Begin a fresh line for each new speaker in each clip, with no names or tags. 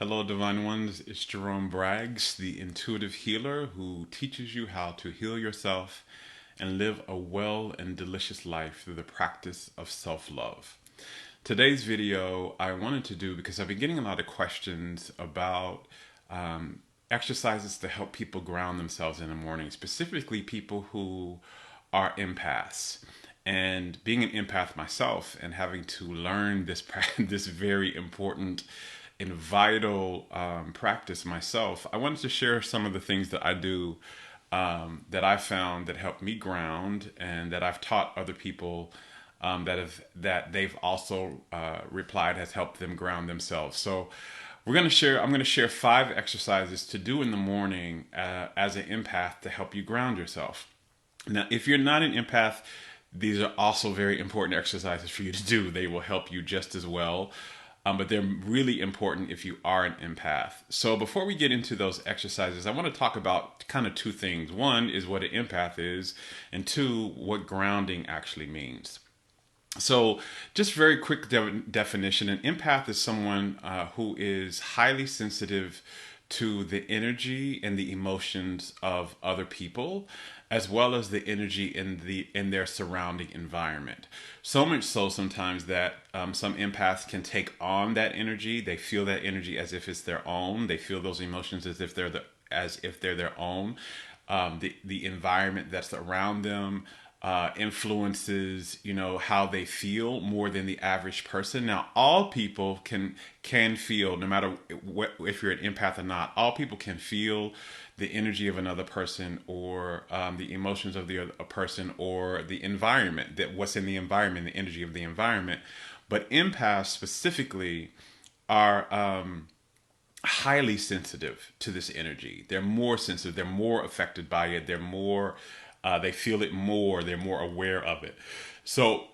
Hello, Divine Ones. It's Jerome Braggs, the intuitive healer who teaches you how to heal yourself and live a well and delicious life through the practice of self love. Today's video I wanted to do because I've been getting a lot of questions about exercises to help people ground themselves in the morning, specifically people who are empaths. And being an empath myself and having to learn this very important and vital practice myself, I wanted to share some of the things that I do that I found that help me ground and that I've taught other people that they've also replied has helped them ground themselves. So I'm going to share 5 exercises to do in the morning as an empath to help you ground yourself. Now, if you're not an empath, these are also very important exercises for you to do. They will help you just as well. But they're really important if you are an empath. So before we get into those exercises, I want to talk about kind of 2 things. One is what an empath is, and 2, what grounding actually means. So, just very quick definition: an empath is someone who is highly sensitive to the energy and the emotions of other people, as well as the energy in their surrounding environment. So much so sometimes that some empaths can take on that energy. They feel that energy as if it's their own. They feel those emotions as if they're their own. The environment that's around them influences, how they feel more than the average person. Now, all people can feel, no matter if you're an empath or not. All people can feel the energy of another person, or the emotions of a person, or the environment, that what's in the environment, the energy of the environment. But empaths specifically are highly sensitive to this energy. They're more sensitive. They're more affected by it. They feel it more. They're more aware of it. So,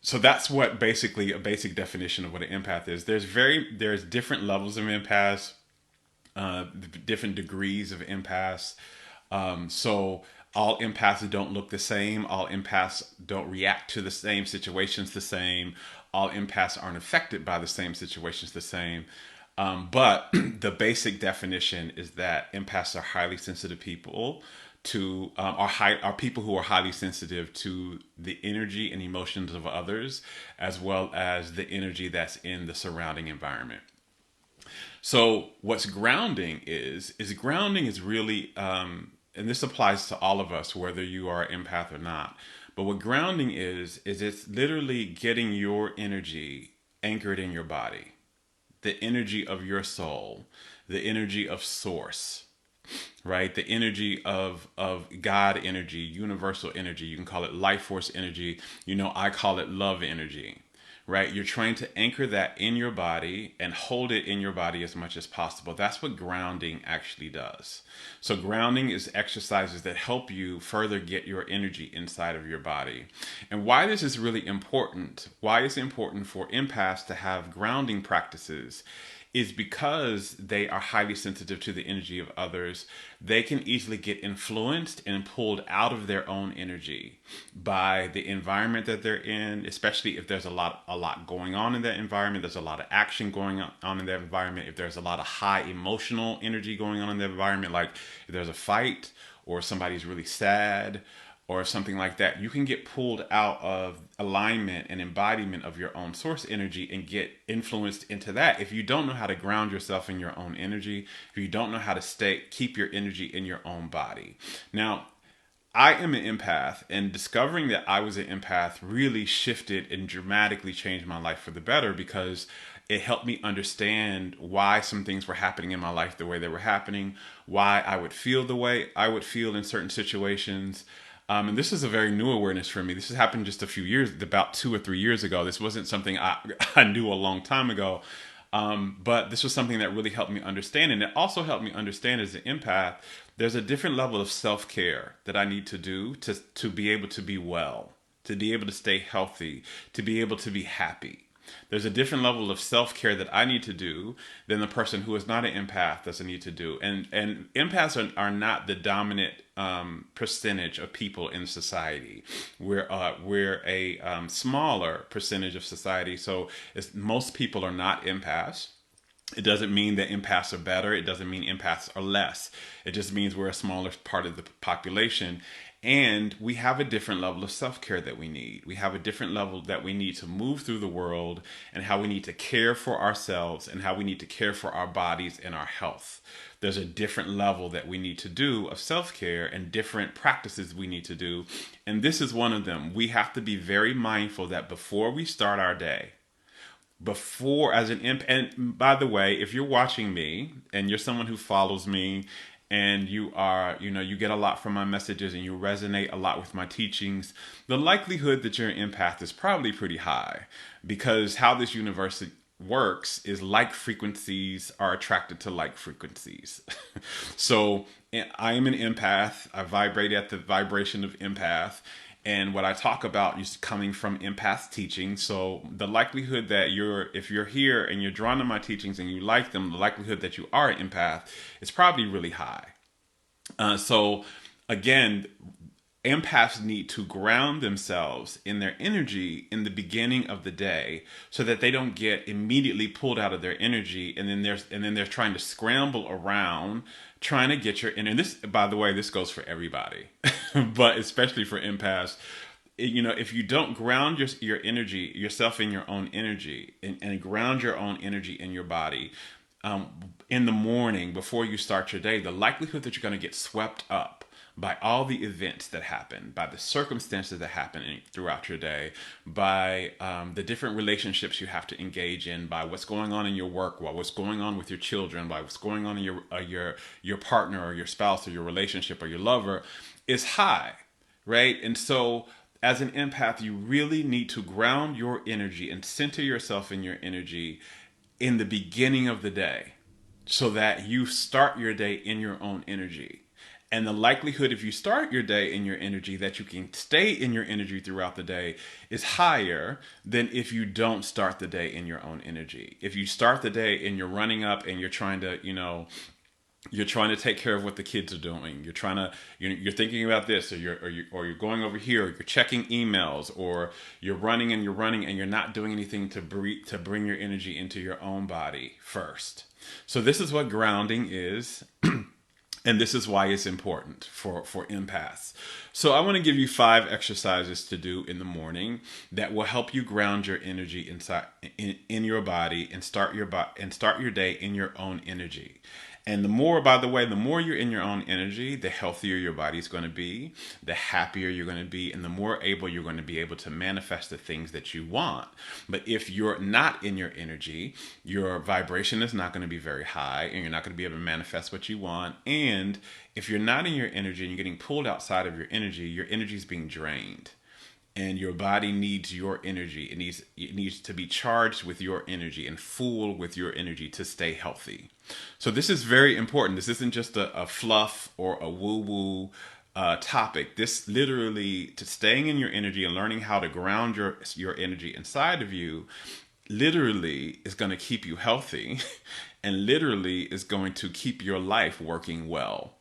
so that's what basically a basic definition of what an empath is. There's different levels of empaths, different degrees of empaths. So all empaths don't look the same. All empaths don't react to the same situations the same. All empaths aren't affected by the same situations the same. But the basic definition is that empaths are highly sensitive people are people who are highly sensitive to the energy and emotions of others, as well as the energy that's in the surrounding environment. So what's grounding is grounding is really, and this applies to all of us, whether you are an empath or not. But what grounding is it's literally getting your energy anchored in your body, the energy of your soul, the energy of source, right? The energy of God energy, universal energy. You can call it life force energy. I call it love energy, right? You're trying to anchor that in your body and hold it in your body as much as possible. That's what grounding actually does. So grounding is exercises that help you further get your energy inside of your body. And why this is really important, why it's important for empaths to have grounding practices, is because they are highly sensitive to the energy of others. They can easily get influenced and pulled out of their own energy by the environment that they're in, especially if there's a lot going on in that environment. There's a lot of action going on in that environment. If there's a lot of high emotional energy going on in the environment, like if there's a fight or somebody's really sad or something like that, you can get pulled out of alignment and embodiment of your own source energy and get influenced into that. If you don't know how to ground yourself in your own energy, if you don't know how to keep your energy in your own body. Now, I am an empath, and discovering that I was an empath really shifted and dramatically changed my life for the better, because it helped me understand why some things were happening in my life the way they were happening, why I would feel the way I would feel in certain situations. And this is a very new awareness for me. This has happened just a few years, about 2 or 3 years ago. This wasn't something I knew a long time ago. But this was something that really helped me understand. And it also helped me understand as an empath, there's a different level of self-care that I need to do to be able to be well, to be able to stay healthy, to be able to be happy. There's a different level of self-care that I need to do than the person who is not an empath doesn't need to do. And empaths are not the dominant percentage of people in society. We're a smaller percentage of society. So most people are not empaths. It doesn't mean that empaths are better. It doesn't mean empaths are less. It just means we're a smaller part of the population. And we have a different level of self care that we need. We have a different level that we need to move through the world, and how we need to care for ourselves, and how we need to care for our bodies and our health. There's a different level that we need to do of self care, and different practices we need to do. And this is one of them. We have to be very mindful that before we start our day, before as an imp, and by the way, if you're watching me and you're someone who follows me, and you are, you get a lot from my messages and you resonate a lot with my teachings, the likelihood that you're an empath is probably pretty high, because how this universe works is like frequencies are attracted to like frequencies. So I am an empath. I vibrate at the vibration of empath. And what I talk about is coming from empath teaching. So the likelihood that if you're here and you're drawn to my teachings and you like them, the likelihood that you are an empath is probably really high. So again, empaths need to ground themselves in their energy in the beginning of the day, so that they don't get immediately pulled out of their energy, and then they're trying to scramble around trying to get your and this, by the way, this goes for everybody, but especially for empaths. If you don't ground your energy, yourself in your own energy, and ground your own energy in your body, in the morning before you start your day, the likelihood that you're going to get swept up by all the events that happen, by the circumstances that happen throughout your day, by the different relationships you have to engage in, by what's going on in your work, by what's going on with your children, by what's going on in your partner or your spouse or your relationship or your lover, is high, right? And so as an empath, you really need to ground your energy and center yourself in your energy in the beginning of the day, so that you start your day in your own energy. And the likelihood, if you start your day in your energy, that you can stay in your energy throughout the day is higher than if you don't start the day in your own energy. If you start the day and you're running up and you're trying to, you're trying to take care of what the kids are doing. You're trying to, you're thinking about this, or you're going over here, or you're checking emails, or you're running and you're not doing anything to bring your energy into your own body first. So this is what grounding is. And this is why it's important for empaths. So I want to give you 5 exercises to do in the morning that will help you ground your energy inside in your body, and start your day in your own energy. And the more, by the way, the more you're in your own energy, the healthier your body's going to be, the happier you're going to be, and the more able you're going to be able to manifest the things that you want. But if you're not in your energy, your vibration is not going to be very high, and you're not going to be able to manifest what you want. And if you're not in your energy and you're getting pulled outside of your energy is being drained. And your body needs your energy. It needs to be charged with your energy and full with your energy to stay healthy. So this is very important. This isn't just a fluff or a woo-woo topic. This literally, to staying in your energy and learning how to ground your energy inside of you, literally is going to keep you healthy, and literally is going to keep your life working well.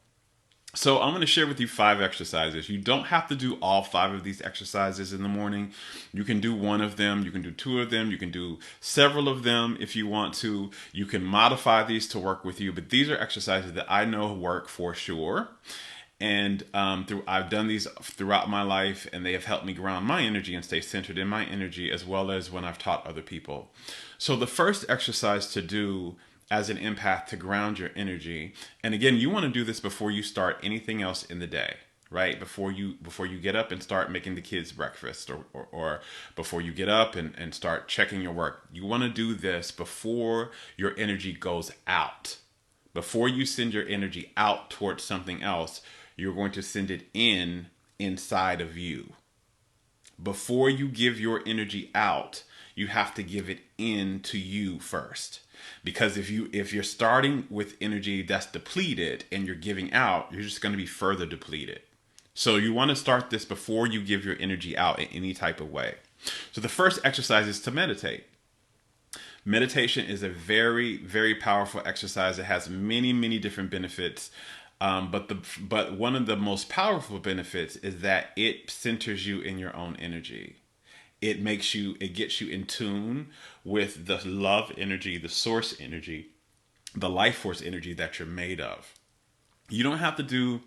So I'm going to share with you 5 exercises. You don't have to do all 5 of these exercises in the morning. You can do one of them. You can do 2 of them. You can do several of them if you want to. You can modify these to work with you. But these are exercises that I know work for sure. And I've done these throughout my life, and they have helped me ground my energy and stay centered in my energy, as well as when I've taught other people. So the first exercise to do as an empath to ground your energy, and again, you want to do this before you start anything else in the day, right? Before you get up and start making the kids breakfast, or before you get up and start checking your work. You want to do this before your energy goes out. Before you send your energy out towards something else, you're going to send it inside of you. Before you give your energy out, you have to give it in to you first. Because if you're starting with energy that's depleted and you're giving out, you're just going to be further depleted. So you want to start this before you give your energy out in any type of way. So the first exercise is to meditate. Meditation is a very, very powerful exercise. It has many, many different benefits. But one of the most powerful benefits is that it centers you in your own energy. It gets you in tune with the love energy, the source energy, the life force energy that you're made of. You don't have to do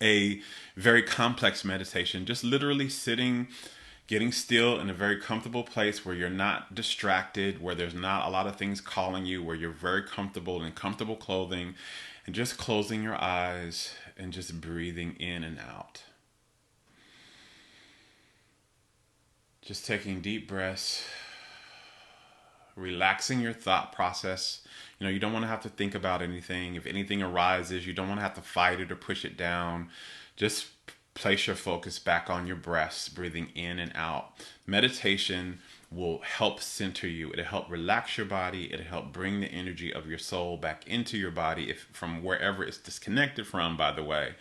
a very complex meditation, just literally sitting, getting still in a very comfortable place where you're not distracted, where there's not a lot of things calling you, where you're very comfortable in comfortable clothing, and just closing your eyes and just breathing in and out. Just taking deep breaths, relaxing your thought process. You don't want to have to think about anything. If anything arises, you don't want to have to fight it or push it down. Just place your focus back on your breaths, breathing in and out. Meditation will help center you. It'll help relax your body. It'll help bring the energy of your soul back into your body, if from wherever it's disconnected from, by the way.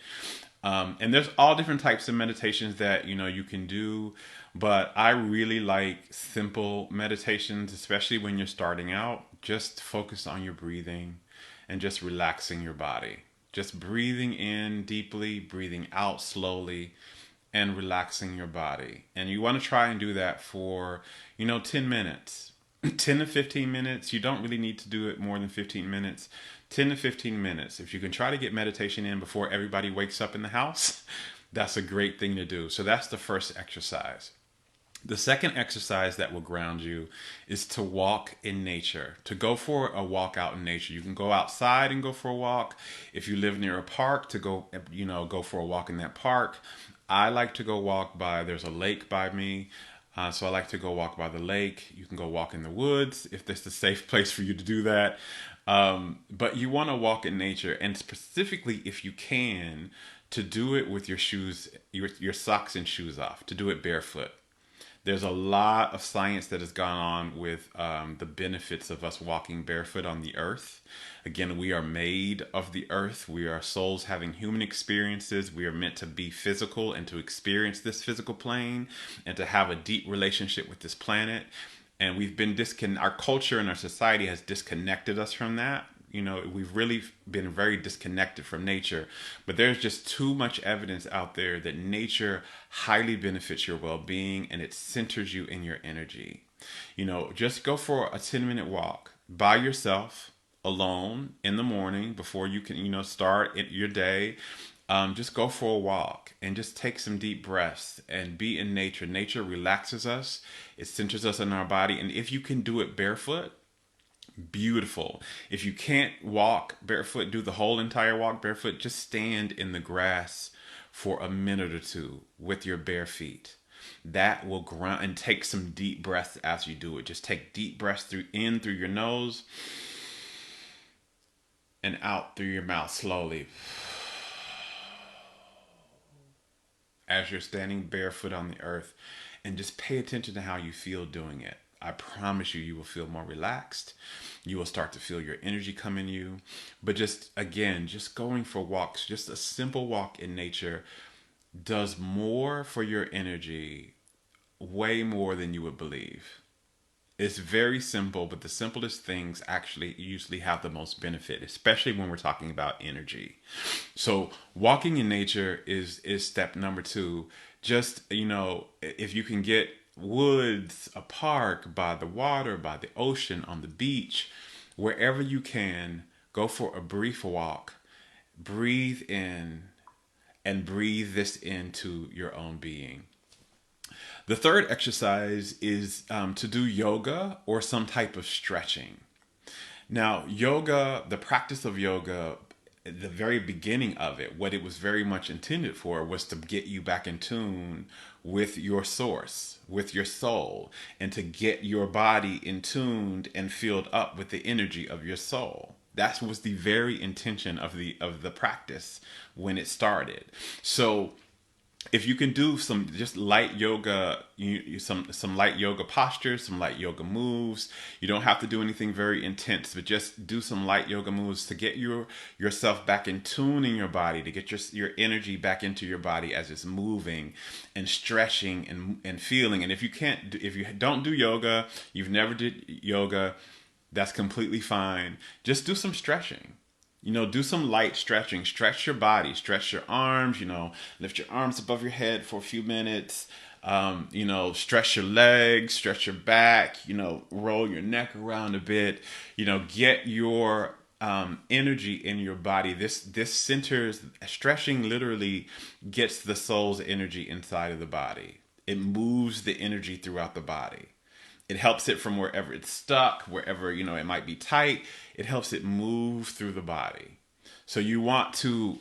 And there's all different types of meditations that you can do, but I really like simple meditations, especially when you're starting out. Just focus on your breathing and just relaxing your body. Just breathing in deeply, breathing out slowly, and relaxing your body. And you want to try and do that for 10 minutes. 10 to 15 minutes. You don't really need to do it more than 15 minutes. 10 to 15 minutes. If you can try to get meditation in before everybody wakes up in the house, that's a great thing to do. So that's the first exercise. The second exercise that will ground you is to walk in nature, to go for a walk out in nature. You can go outside and go for a walk. If you live near a park, to go for a walk in that park. I like to go walk there's a lake by me. So I like to go walk by the lake. You can go walk in the woods if that's a safe place for you to do that. But you want to walk in nature, and specifically, if you can, to do it with your shoes, your socks and shoes off, to do it barefoot. There's a lot of science that has gone on with the benefits of us walking barefoot on the earth. Again, we are made of the earth. We are souls having human experiences. We are meant to be physical and to experience this physical plane and to have a deep relationship with this planet. And we've been our culture and our society has disconnected us from that. We've really been very disconnected from nature, but there's just too much evidence out there that nature highly benefits your well-being and it centers you in your energy. Just go for a 10-minute walk by yourself, alone, in the morning before you can, start your day. Just go for a walk and just take some deep breaths and be in nature. Nature relaxes us. It centers us in our body. And if you can do it barefoot, beautiful. If you can't walk barefoot, do the whole entire walk barefoot, just stand in the grass for a minute or two with your bare feet. That will ground, and take some deep breaths as you do it. Just take deep breaths through your nose and out through your mouth slowly. As you're standing barefoot on the earth, and just pay attention to how you feel doing it. I promise you will feel more relaxed. You will start to feel your energy come in you. But just going for walks, just a simple walk in nature does more for your energy, way more than you would believe. It's very simple, but the simplest things actually usually have the most benefit, especially when we're talking about energy. So walking in nature is step number 2. Just, if you can get woods, a park, by the water, by the ocean, on the beach, wherever you can, go for a brief walk. Breathe in and breathe this into your own being. The third exercise is to do yoga or some type of stretching. Now, yoga, the practice of yoga, the very beginning of it, what it was very much intended for was to get you back in tune with your source, with your soul, and to get your body in tuned and filled up with the energy of your soul. That was the very intention of the practice when it started. So if you can do some just light yoga, some light yoga postures, some light yoga moves. You don't have to do anything very intense, but just do some light yoga moves to get yourself back in tune in your body, to get your energy back into your body as it's moving and stretching and feeling. And if you don't do yoga, you've never did yoga, that's completely fine. Just do some stretching. Do some light stretching. Stretch your body, stretch your arms, lift your arms above your head for a few minutes. Stretch your legs, stretch your back, roll your neck around a bit, get your energy in your body. This centers, stretching literally gets the soul's energy inside of the body. It moves the energy throughout the body. It helps it from wherever it's stuck, wherever it might be tight. It helps it move through the body. So you want to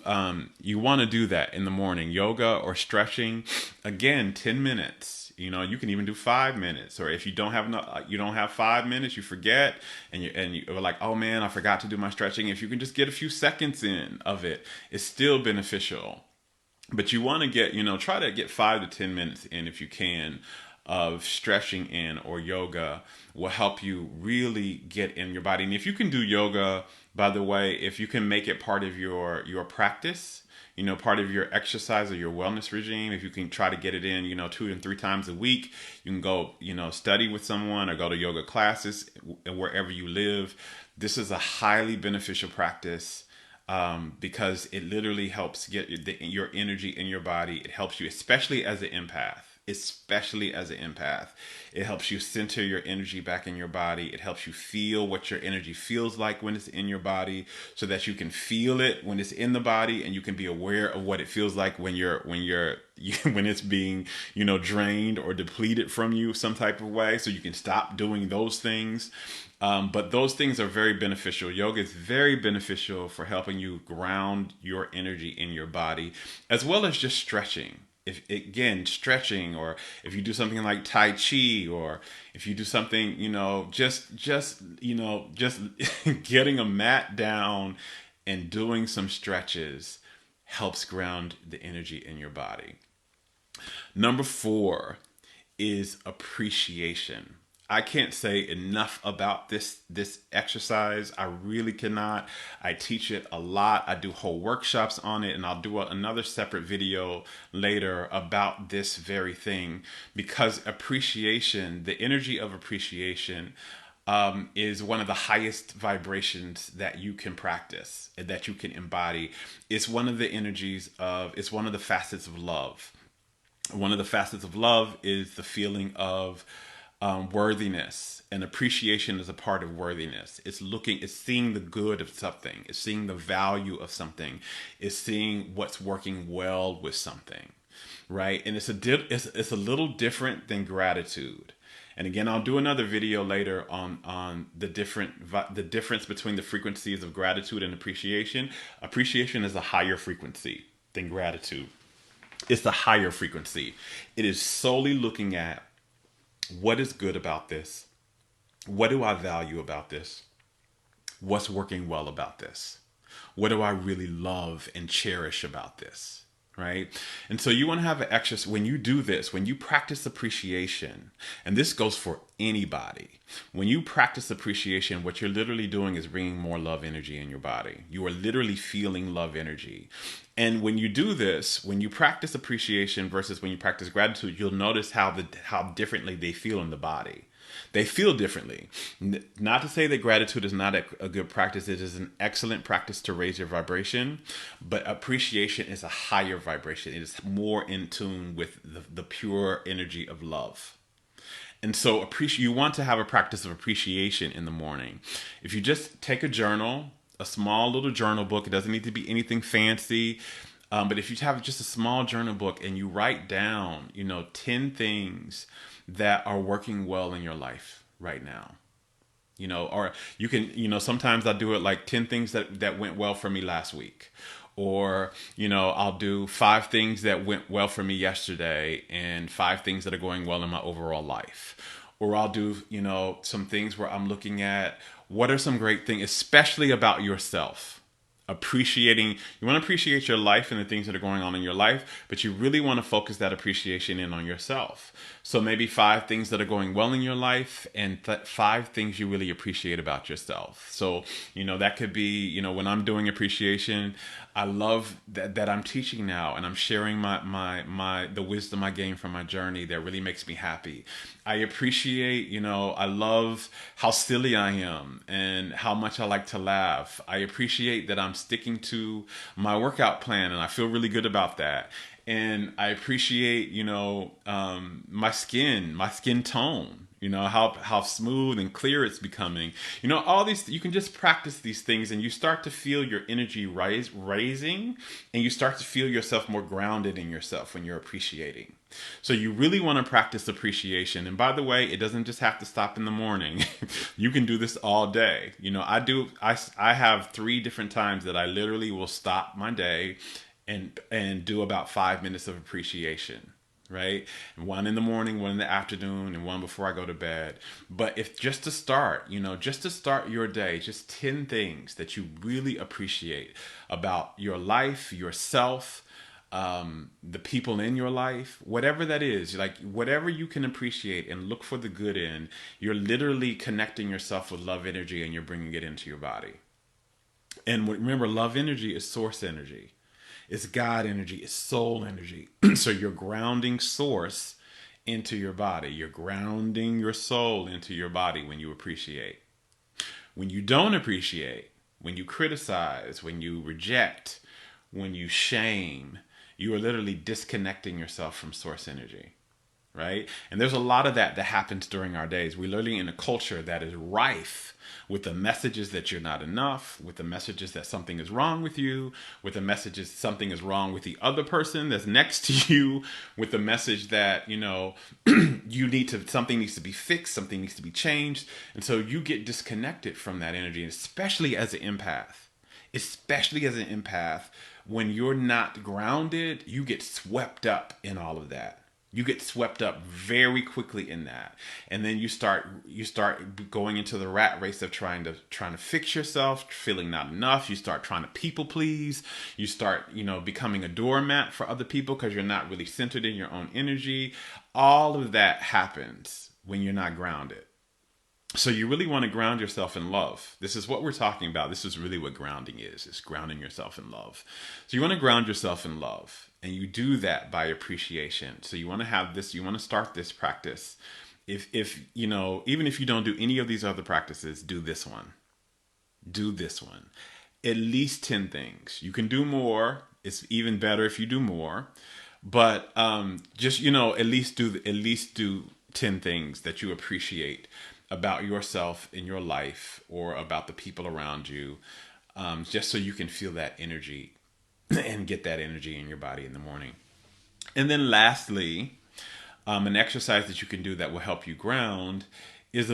do that in the morning, yoga or stretching. Again, 10 minutes. You can even do 5 minutes. Or if you don't have enough, you don't have 5 minutes, you forget, and you're like, oh man, I forgot to do my stretching. If you can just get a few seconds in of it, it's still beneficial. But you want to try to get 5 to 10 minutes in if you can of stretching in, or yoga will help you really get in your body. And if you can do yoga, by the way, if you can make it part of your practice, part of your exercise or your wellness regime, if you can try to get it in, 2 and 3 times a week, you can go, study with someone or go to yoga classes wherever you live. This is a highly beneficial practice, because it literally helps get your energy in your body. It helps you, especially as an empath. It helps you center your energy back in your body. It helps you feel what your energy feels like when it's in your body, so that you can feel it when it's in the body, and you can be aware of what it feels like when it's being, drained or depleted from you some type of way, so you can stop doing those things. But those things are very beneficial. Yoga is very beneficial for helping you ground your energy in your body, as well as just stretching. If again, stretching, or if you do something like Tai Chi, or if you do something, just getting a mat down and doing some stretches helps ground the energy in your body. Number 4 is appreciation. I can't say enough about this exercise. I really cannot. I teach it a lot. I do whole workshops on it, and I'll do another separate video later about this very thing, because appreciation, the energy of appreciation, is one of the highest vibrations that you can practice and that you can embody. It's one of the it's one of the facets of love. One of the facets of love is the feeling of worthiness, and appreciation is a part of worthiness. It's seeing the good of something. It's seeing the value of something. It's seeing what's working well with something, right? And it's a little different than gratitude. And again, I'll do another video later on the difference between the frequencies of gratitude and appreciation. Appreciation is a higher frequency than gratitude. It's a higher frequency. It is solely looking at what is good about this? What do I value about this? What's working well about this? What do I really love and cherish about this? Right? And so you want to have an exercise when you do this, when you practice appreciation, and this goes for anybody. When you practice appreciation, what you're literally doing is bringing more love energy in your body. You are literally feeling love energy. And when you do this, when you practice appreciation versus when you practice gratitude, you'll notice how differently they feel in the body. They feel differently. Not to say that gratitude is not a good practice. It is an excellent practice to raise your vibration, but appreciation is a higher vibration. It is more in tune with the pure energy of love. And so you want to have a practice of appreciation in the morning. If you just take a journal, a small little journal book, it doesn't need to be anything fancy. But if you have just a small journal book and you write down, 10 things that are working well in your life right now, or you can, sometimes I do it like 10 things that went well for me last week. Or, I'll do 5 things that went well for me yesterday and 5 things that are going well in my overall life. Or I'll do, some things where I'm looking at what are some great things, especially about yourself. You want to appreciate your life and the things that are going on in your life, but you really want to focus that appreciation in on yourself. So maybe 5 things that are going well in your life and 5 things you really appreciate about yourself. So, that could be, when I'm doing appreciation, I love that I'm teaching now and I'm sharing the wisdom I gained from my journey that really makes me happy. I appreciate, I love how silly I am and how much I like to laugh. I appreciate that I'm sticking to my workout plan and I feel really good about that. And I appreciate, my skin tone. You know how smooth and clear it's becoming. You know, all these, you can just practice these things and you start to feel your energy raising, and you start to feel yourself more grounded in yourself when you're appreciating. So you really want to practice appreciation. And by the way, it doesn't just have to stop in the morning. You can do this all day. You know, I have 3 different times that I literally will stop my day and do about 5 minutes of appreciation, right? One in the morning, one in the afternoon, and one before I go to bed. But if just to start, you know, just to start your day, just 10 things that you really appreciate about your life, yourself, the people in your life, whatever that is, like whatever you can appreciate and look for the good in, you're literally connecting yourself with love energy and you're bringing it into your body. And remember, love energy is source energy. It's God energy. It's soul energy. So you're grounding source into your body. You're grounding your soul into your body when you appreciate. When you don't appreciate, when you criticize, when you reject, when you shame, you are literally disconnecting yourself from source energy, right? And there's a lot of that happens during our days. We're literally in a culture that is rife with the messages that you're not enough, with the messages that something is wrong with you, with the messages something is wrong with the other person that's next to you, with the message that, you know, something needs to be fixed, something needs to be changed. And so you get disconnected from that energy, especially as an empath. Especially as an empath, when you're not grounded, you get swept up in all of that. You get swept up very quickly in that, and then you start going into the rat race of trying to fix yourself, feeling not enough. You start trying to people please. You start, you know, becoming a doormat for other people because you're not really centered in your own energy. All of that happens when you're not grounded. So you really want to ground yourself in love. This is what we're talking about. This is really what grounding is. It's grounding yourself in love. So you want to ground yourself in love. And you do that by appreciation. So you want to have this, you want to start this practice. If you know, even if you don't do any of these other practices, do this one. Do this one. At least 10 things. You can do more. It's even better if you do more. But just, you know, at least do 10 things that you appreciate about yourself in your life or about the people around you, just so you can feel that energy and get that energy in your body in the morning. And then lastly, an exercise that you can do that will help you ground is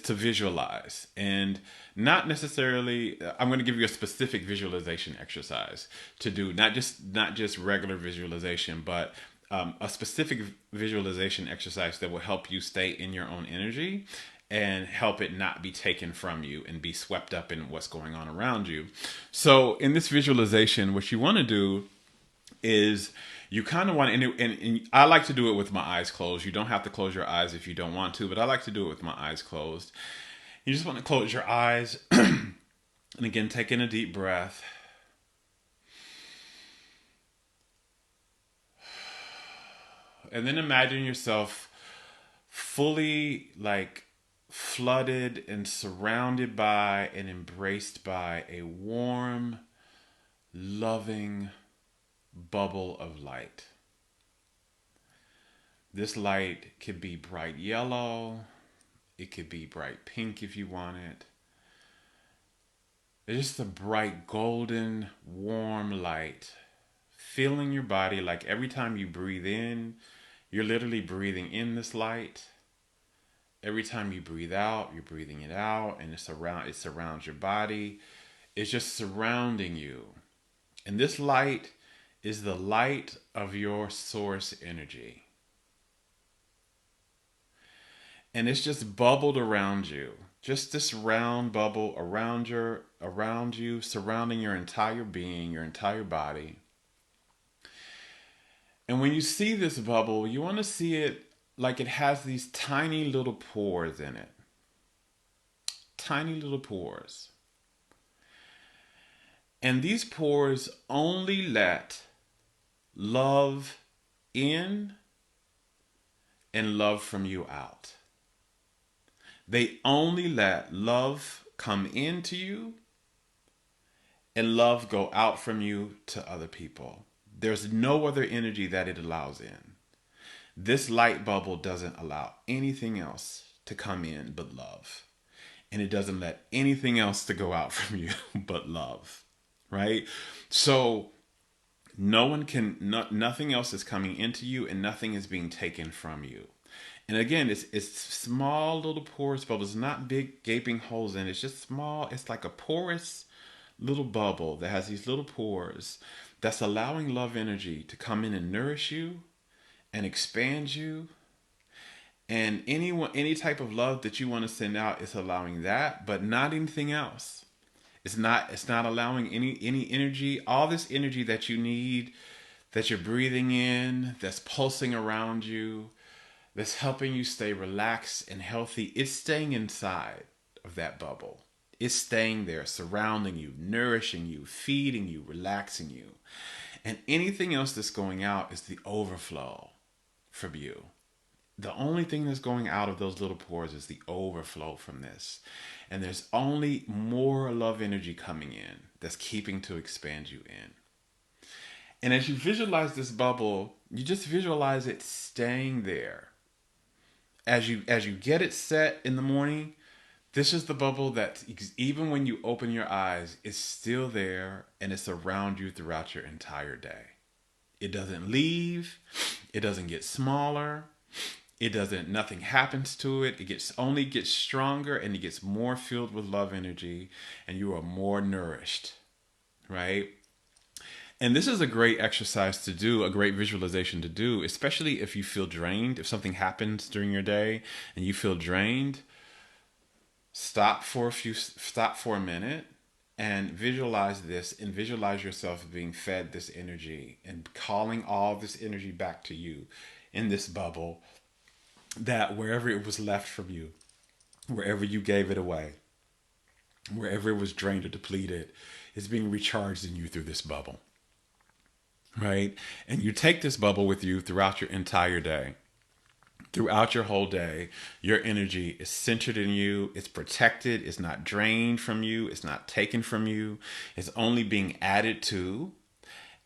to visualize. And not necessarily, I'm going to give you a specific visualization exercise to do, not just regular visualization, but a specific visualization exercise that will help you stay in your own energy and help it not be taken from you and be swept up in what's going on around you. So in this visualization, what you want to do is you kind of want to, and I like to do it with my eyes closed. You don't have to close your eyes if you don't want to, but I like to do it with my eyes closed. You just want to close your eyes and again, take in a deep breath. And then imagine yourself fully like flooded and surrounded by and embraced by a warm, loving bubble of light. This light could be bright yellow. It could be bright pink if you want it. It's just a bright golden, warm light filling your body. Like every time you breathe in, you're literally breathing in this light. Every time you breathe out, you're breathing it out, and it surrounds your body. It's just surrounding you. And this light is the light of your source energy. And it's just bubbled around you. Just this round bubble around you, surrounding your entire being, your entire body. And when you see this bubble, you want to see it like it has these tiny little pores in it. Tiny little pores. And these pores only let love in and love from you out. They only let love come into you and love go out from you to other people. There's no other energy that it allows in. This light bubble doesn't allow anything else to come in but love. And it doesn't let anything else to go out from you but love. Right? So no one can, nothing else is coming into you and nothing is being taken from you. And again, it's small little porous bubbles, not big gaping holes in it. It's just small. It's like a porous little bubble that has these little pores that's allowing love energy to come in and nourish you and expand you. And any type of love that you want to send out is allowing that, but not anything else. It's not allowing any energy, all this energy that you need, that you're breathing in, that's pulsing around you, that's helping you stay relaxed and healthy. It's staying inside of that bubble. It's staying there, surrounding you, nourishing you, feeding you, relaxing you. And anything else that's going out is the overflow from you. The only thing that's going out of those little pores is the overflow from this. And there's only more love energy coming in that's keeping to expand you in. And as you visualize this bubble, you just visualize it staying there. As you get it set in the morning, this is the bubble that even when you open your eyes, it's still there and it's around you throughout your entire day. It doesn't leave. It doesn't get smaller. Nothing happens to it. It only gets stronger and it gets more filled with love energy and you are more nourished, right? And this is a great exercise to do, a great visualization to do, especially if you feel drained. If something happens during your day and you feel drained, stop for a minute and visualize this and visualize yourself being fed this energy and calling all this energy back to you in this bubble, that wherever it was left from you, wherever you gave it away, wherever it was drained or depleted, is being recharged in you through this bubble, right? And you take this bubble with you throughout your entire day. Throughout your whole day, your energy is centered in you. It's protected. It's not drained from you. It's not taken from you. It's only being added to.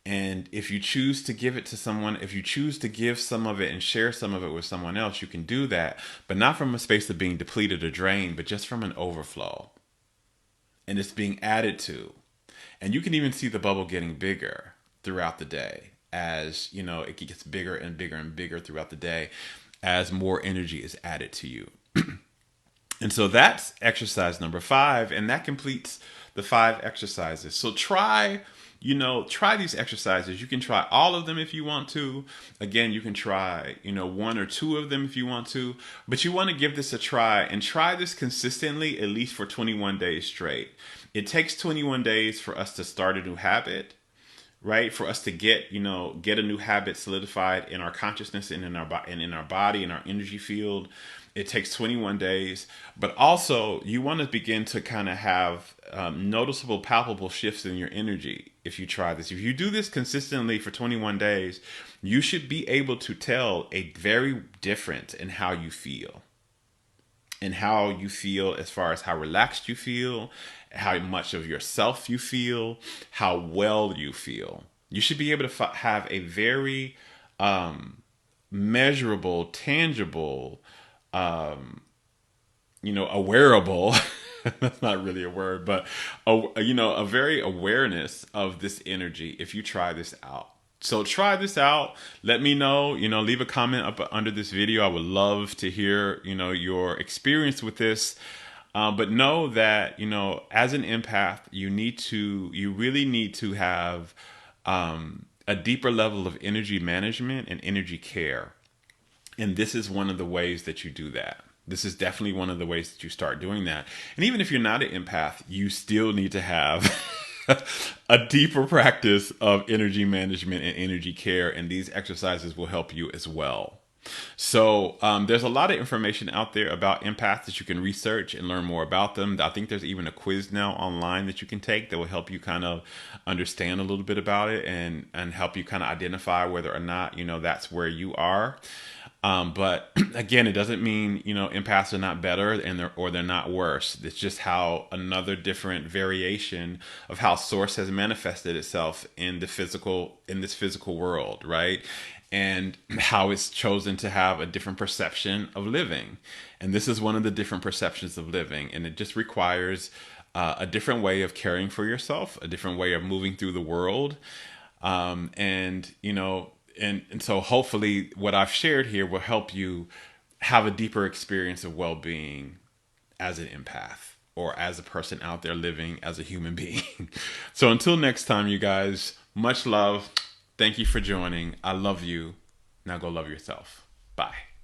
And if you choose to give it to someone, if you choose to give some of it and share some of it with someone else, you can do that, but not from a space of being depleted or drained, but just from an overflow. And it's being added to. And you can even see the bubble getting bigger throughout the day as, it gets bigger and bigger and bigger throughout the day as more energy is added to you. And so that's exercise number 5, and that completes the 5 exercises. So try these exercises. You can try all of them if you want to. Again, you can try, 1 or 2 of them if you want to, but you want to give this a try and try this consistently, at least for 21 days straight. It takes 21 days for us to start a new habit, right? For us to get a new habit solidified in our consciousness and in our body, in our energy field. It takes 21 days, but also you want to begin to kind of have noticeable, palpable shifts in your energy. If you try this, if you do this consistently for 21 days, you should be able to tell a very difference in how you feel. And how you feel as far as how relaxed you feel, how much of yourself you feel, how well you feel. You should be able to have a very measurable, tangible, a wearable, that's not really a word, but a very awareness of this energy if you try this out. So try this out. Let me know, leave a comment up under this video. I would love to hear, your experience with this. But know that, as an empath, you really need to have a deeper level of energy management and energy care. And this is one of the ways that you do that. This is definitely one of the ways that you start doing that. And even if you're not an empath, you still need to have a deeper practice of energy management and energy care. And these exercises will help you as well. So there's a lot of information out there about empaths that you can research and learn more about them. I think there's even a quiz now online that you can take that will help you kind of understand a little bit about it and help you kind of identify whether or not, that's where you are. But again, it doesn't mean, empaths are not better or they're not worse. It's just how another different variation of how source has manifested itself in this physical world, right? and how it's chosen to have a different perception of living. And this is one of the different perceptions of living. And it just requires a different way of caring for yourself, a different way of moving through the world. And, you know, and so hopefully what I've shared here will help you have a deeper experience of well being as an empath or as a person out there living as a human being. So until next time, you guys, much love. Thank you for joining. I love you. Now go love yourself. Bye.